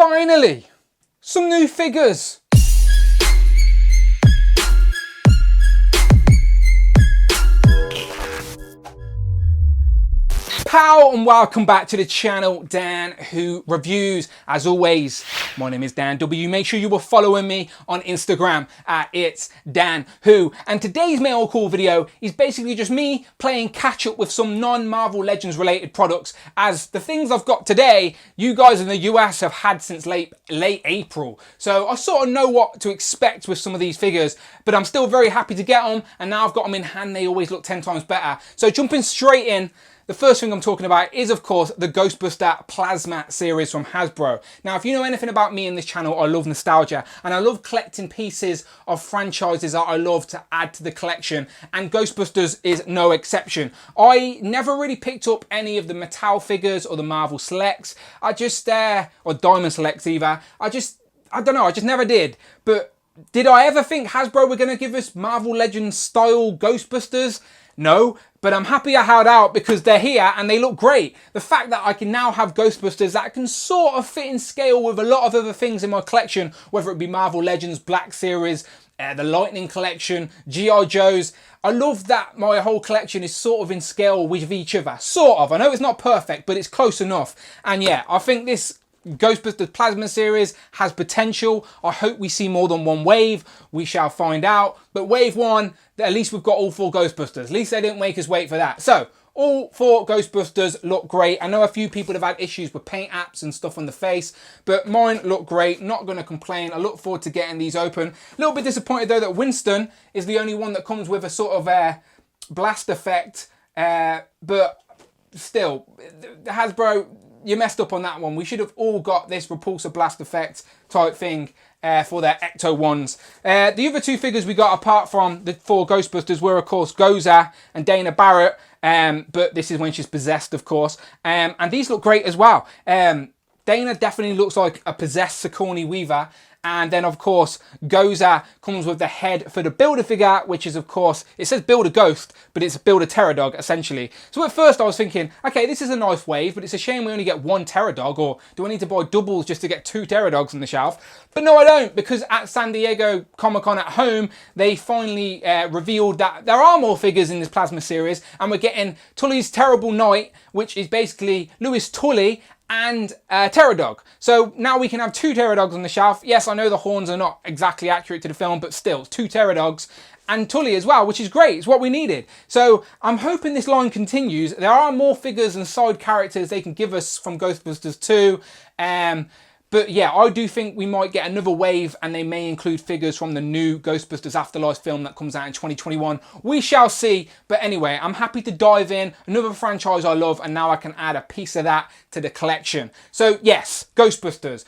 Finally, some new figures. Pow and welcome back to the channel, Dan Who Reviews. As always, my name is Dan W. Make sure you were following me on Instagram at It's Dan Who. And today's mail call video is basically just me playing catch up with some non-Marvel Legends related products, as the things I've got today, you guys in the US have had since late April. So I sort of know what to expect with some of these figures, but I'm still very happy to get them. And now I've got them in hand, they always look 10 times better. So jumping straight in, the first thing I'm talking about is, of course, the Ghostbusters Plasma Series from Hasbro. Now, if you know anything about me in this channel, I love nostalgia and I love collecting pieces of franchises that I love to add to the collection, and Ghostbusters is no exception. I never really picked up any of the Mattel figures or the Marvel Selects. Or Diamond Selects either. I don't know, I just never did. But did I ever think Hasbro were going to give us Marvel Legends style Ghostbusters? No, but I'm happy I held out because they're here and they look great. The fact that I can now have Ghostbusters that can sort of fit in scale with a lot of other things in my collection, whether it be Marvel Legends, Black Series, the Lightning Collection, G.I. Joes. I love that my whole collection is sort of in scale with each other. Sort of. I know it's not perfect, but it's close enough. And yeah, I think this Ghostbusters Plasma Series has potential. I hope we see more than one wave. We shall find out. But wave one, at least we've got all 4 Ghostbusters. At least they didn't make us wait for that. So all 4 Ghostbusters look great. I know a few people have had issues with paint apps and stuff on the face, but mine look great. Not going to complain. I look forward to getting these open. A little bit disappointed though that Winston is the only one that comes with a sort of blast effect. But still, Hasbro, you messed up on that one. We should have all got this repulsor blast effect type thing for their Ecto ones. The other 2 figures we got apart from the 4 Ghostbusters were, of course, Goza and Dana Barrett. But this is when she's possessed, of course. And these look great as well. Dana definitely looks like a possessed Sigourney Weaver. And then, of course, Goza comes with the head for the Build-A-Figure, which is, of course, it says Build-A-Ghost, but it's Build-A-Pterodog, essentially. So at first I was thinking, okay, this is a nice wave, but it's a shame we only get 1 Pterodog, or do I need to buy doubles just to get 2 Pterodogs on the shelf? But no, I don't, because at San Diego Comic-Con at home, they finally revealed that there are more figures in this Plasma series, and we're getting Tully's Terrible Night, which is basically Louis Tully and Pterodog. So now we can have 2 Pterodogs on the shelf. Yes, I know the horns are not exactly accurate to the film, but still, 2 Pterodogs and Tully as well, which is great. It's what we needed. So I'm hoping this line continues. There are more figures and side characters they can give us from Ghostbusters 2. But yeah, I do think we might get another wave, and they may include figures from the new Ghostbusters Afterlife film that comes out in 2021. We shall see. But anyway, I'm happy to dive in. Another franchise I love, and now I can add a piece of that to the collection. So yes, Ghostbusters.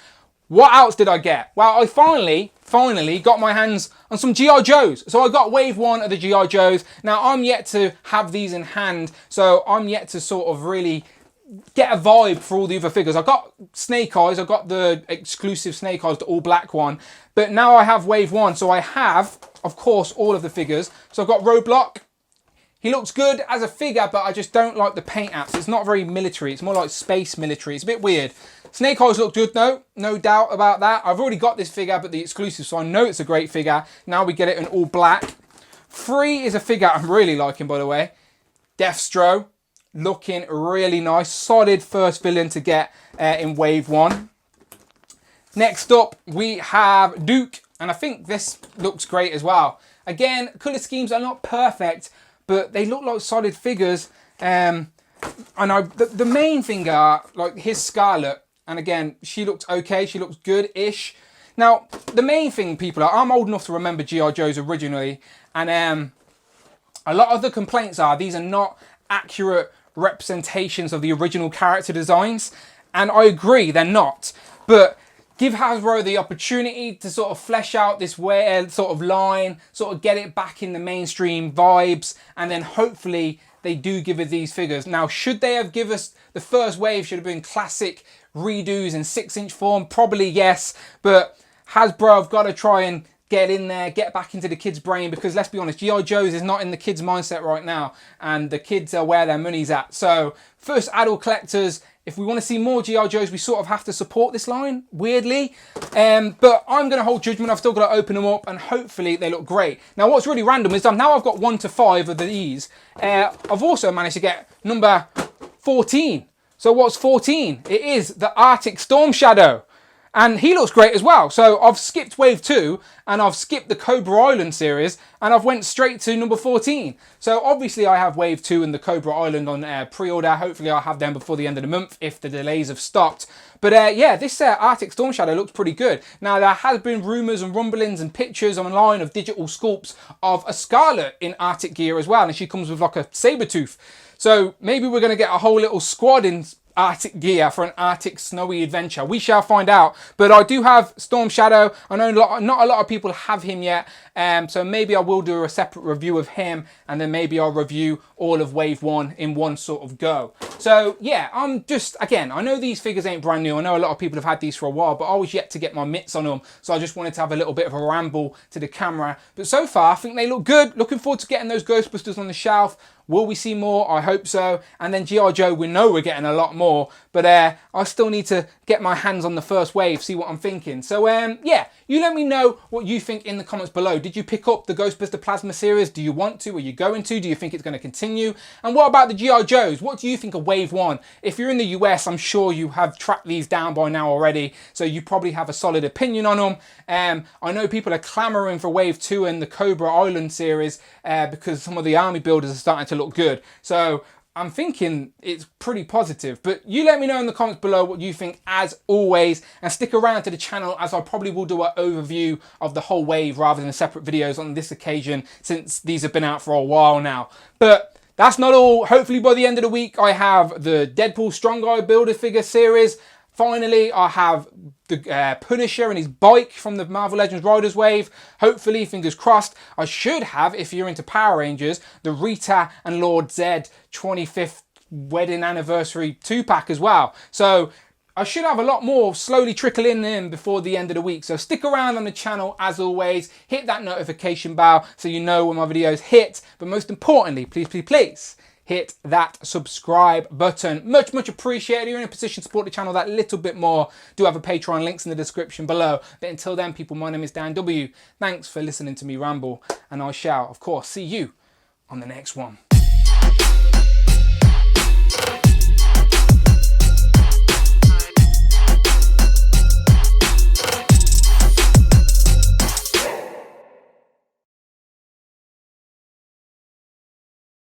What else did I get? Well, I finally got my hands on some G.I. Joes. So I got wave 1 of the G.I. Joes. Now, I'm yet to have these in hand, so I'm yet to sort of really get a vibe for all the other figures. I got Snake Eyes, I got the exclusive Snake Eyes, the all black one, but now I have wave 1, so I have, of course, all of the figures. So I've got Roadblock. He looks good as a figure, but I just don't like the paint apps. It's not very military, it's more like space military. It's a bit weird. Snake Eyes look good though, no doubt about that. I've already got this figure, but the exclusive, so I know it's a great figure. Now we get it in all black. 3 is a figure I'm really liking, by the way. Deathstroke. Looking really nice. Solid first villain to get in wave 1. Next up, we have Duke. And I think this looks great as well. Again, colour schemes are not perfect, but they look like solid figures. And the main thing are, like, his Scarlett. And again, she looks okay. She looks good-ish. Now, the main thing, people, I'm old enough to remember G.I. Joes originally. And a lot of the complaints are these are not accurate representations of the original character designs, and I agree, they're not, but give Hasbro the opportunity to sort of flesh out this weird sort of line, sort of get it back in the mainstream vibes, and then hopefully they do give us these figures. Now, should they have given us the first wave, should have been classic redos in 6-inch form? Probably yes, but Hasbro have got to try and get in there, get back into the kids' brain, because let's be honest, G.I. Joe's is not in the kids' mindset right now, and the kids are where their money's at. So first adult collectors, if we want to see more G.I. Joes, we sort of have to support this line, weirdly. But I'm going to hold judgment. I've still got to open them up, and hopefully they look great. Now, what's really random is now I've got 1 to 5 of these. I've also managed to get number 14. So what's 14? It is the Arctic Storm Shadow. And he looks great as well. So I've skipped Wave 2 and I've skipped the Cobra Island series and I've went straight to number 14. So obviously I have Wave 2 and the Cobra Island on pre-order. Hopefully I'll have them before the end of the month if the delays have stopped. But yeah, this Arctic Storm Shadow looks pretty good. Now there has been rumours and rumblings and pictures online of digital sculpts of a Scarlett in Arctic gear as well. And she comes with like a saber tooth. So maybe we're going to get a whole little squad in Arctic gear for an Arctic snowy adventure. We shall find out. But I do have Storm Shadow. I know not a lot of people have him yet. So maybe I will do a separate review of him. And then maybe I'll review all of Wave 1 in one sort of go. So yeah, again, I know these figures ain't brand new. I know a lot of people have had these for a while, but I was yet to get my mitts on them. So I just wanted to have a little bit of a ramble to the camera. But so far, I think they look good. Looking forward to getting those Ghostbusters on the shelf. Will we see more? I hope so. And then G.I. Joe, we know we're getting a lot more. But I still need to get my hands on the first wave, see what I'm thinking. So yeah, you let me know what you think in the comments below. Did you pick up the Ghostbusters Plasma Series? Do you want to? Are you going to? Do you think it's going to continue? And what about the G.I. Joes? What do you think of Wave 1? If you're in the US, I'm sure you have tracked these down by now already. So you probably have a solid opinion on them. I know people are clamoring for Wave 2 and the Cobra Island series because some of the army builders are starting to look good. So I'm thinking it's pretty positive, but you let me know in the comments below what you think as always, and stick around to the channel as I probably will do an overview of the whole wave rather than separate videos on this occasion, since these have been out for a while now. But that's not all. Hopefully by the end of the week I have the Deadpool Strong Guy Build-A-Figure series. Finally, I have the Punisher and his bike from the Marvel Legends Riders Wave. Hopefully, fingers crossed, I should have, if you're into Power Rangers, the Rita and Lord Zed 25th wedding anniversary 2-pack as well. So I should have a lot more slowly trickling in before the end of the week. So stick around on the channel as always. Hit that notification bell so you know when my videos hit. But most importantly, please, please, please, hit that subscribe button. Much, much appreciated. You're in a position to support the channel that little bit more. Do have a Patreon, links in the description below. But until then, people, my name is Dan W. Thanks for listening to me ramble. And I shall, of course, see you on the next one.